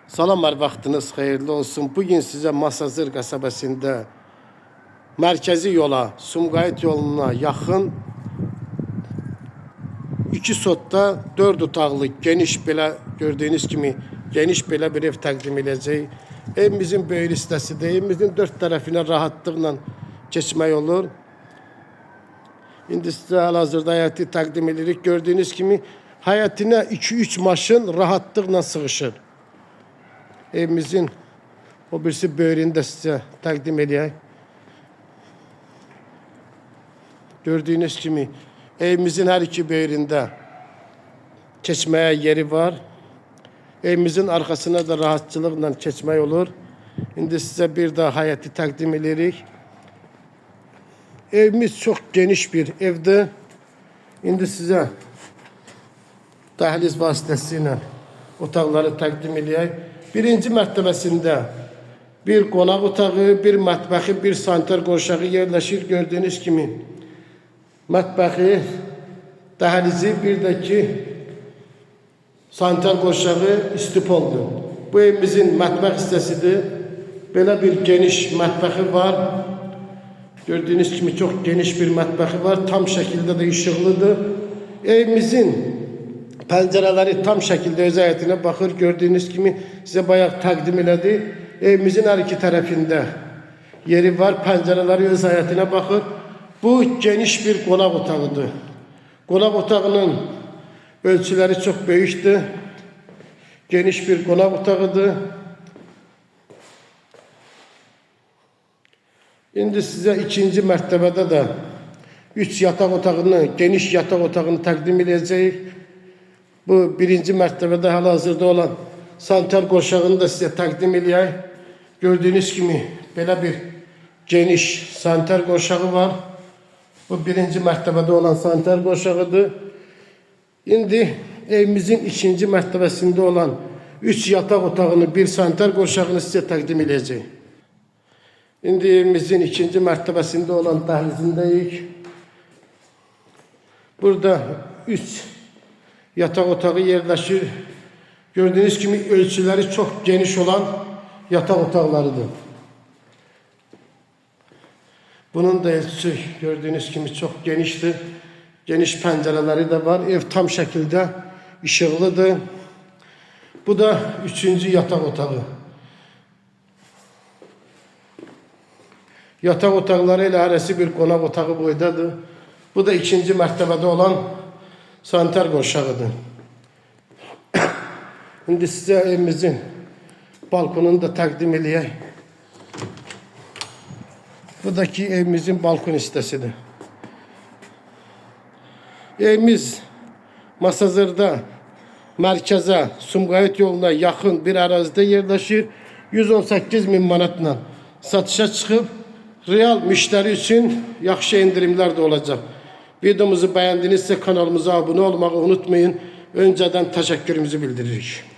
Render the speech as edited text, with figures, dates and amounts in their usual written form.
Salamlar, vaxtınız xeyirli olsun. Bugün size Masazır qəsəbəsində mərkəzi yola, Sumqayıt yoluna yaxın 2 sotda 4 otaqlı geniş belə gördüyünüz kimi geniş belə bir ev təqdim edəcəyik. Evimizin böyük hissəsidir. Evimizin 4 tərəfinə rahatlıqla keçmək olur. İndi sizə hal-hazırda həyəti təqdim edirik. Gördüyünüz kimi həyətinə 2-3 maşın rahatlıqla sığışır. Evimizin o birisi böyrünü də sizə təqdim edək. Gördüyünüz kimi evimizin hər iki böyründə keçməyə yeri var. Evimizin arxasına da rahatçılıqla keçmək olur. İndi sizə bir daha həyəti təqdim edirik. Evimiz çox geniş bir evdir. İndi sizə dəhliz vasitəsilə otaqları təqdim edək. Birinci mərtəbəsində bir qonaq otağı, bir mətbəxi, bir sanitar qovşağı yerləşir. Gördüyünüz kimi mətbəxi, dəhlizi, bir də ki sanitar qovşağı istipoldur. Bu evimizin mətbəx hissəsidir. Belə bir geniş mətbəxi var. Gördüyünüz kimi çox geniş bir mətbəxi var. Tam şəkildə də işıqlıdır. Evimizin pəncərələri tam şəkildə öz həyətinə baxır. Gördüyünüz kimi sizə bayaq təqdim elədi. Evimizin hər iki tərəfində yeri var. Pəncərələri öz həyətinə baxır. Bu geniş bir qonaq otağıdır. Qonaq otağının ölçüləri çox böyükdür. Geniş bir qonaq otağıdır. İndi sizə ikinci mərtəbədə də 3 yataq otağını, geniş yataq otağını təqdim edəcəyik. Bu birinci mərtəbədə hal-hazırda olan sanitar qovşağını da sizə təqdim edək. Gördüyünüz kimi belə bir geniş sanitar qovşağı var. Bu birinci mərtəbədə olan sanitar qovşağıdır. İndi evimizin ikinci mərtəbəsində olan 3 yataq otağını, bir sanitar qovşağını sizə təqdim edəcək. İndi evimizin ikinci mərtəbəsində olan dəhlizindəyik. Burada 3 yataq otağı yerləşir. Gördüyünüz kimi ölçüləri çox geniş olan yataq otaqlarıdır. Bunun da ölçüsü gördüyünüz kimi çox genişdir. Geniş pəncərələri də var. Ev tam şəkildə işıqlıdır. Bu da 3-cü yataq otağı. Yataq otaqları ilə hərəsi bir qonaq otağı boydadır. Bu da 2-ci mərtəbədə olan sanitar qovşağıdır. İndi sizə evimizin balkonunu da təqdim edək. Bu da ki evimizin balkon hissəsidir. Evimiz Masazırda mərkəzə, Sumqayıt yoluna yaxın bir ərazidə yerləşir. 118.000 manatla satışa çıxıb. Real müştəri üçün yaxşı endirimlər də olacaq. Videomuzu bəyəndinizsə kanalımıza abunə olmağı unutmayın. Öncədən təşəkkürümüzü bildiririk.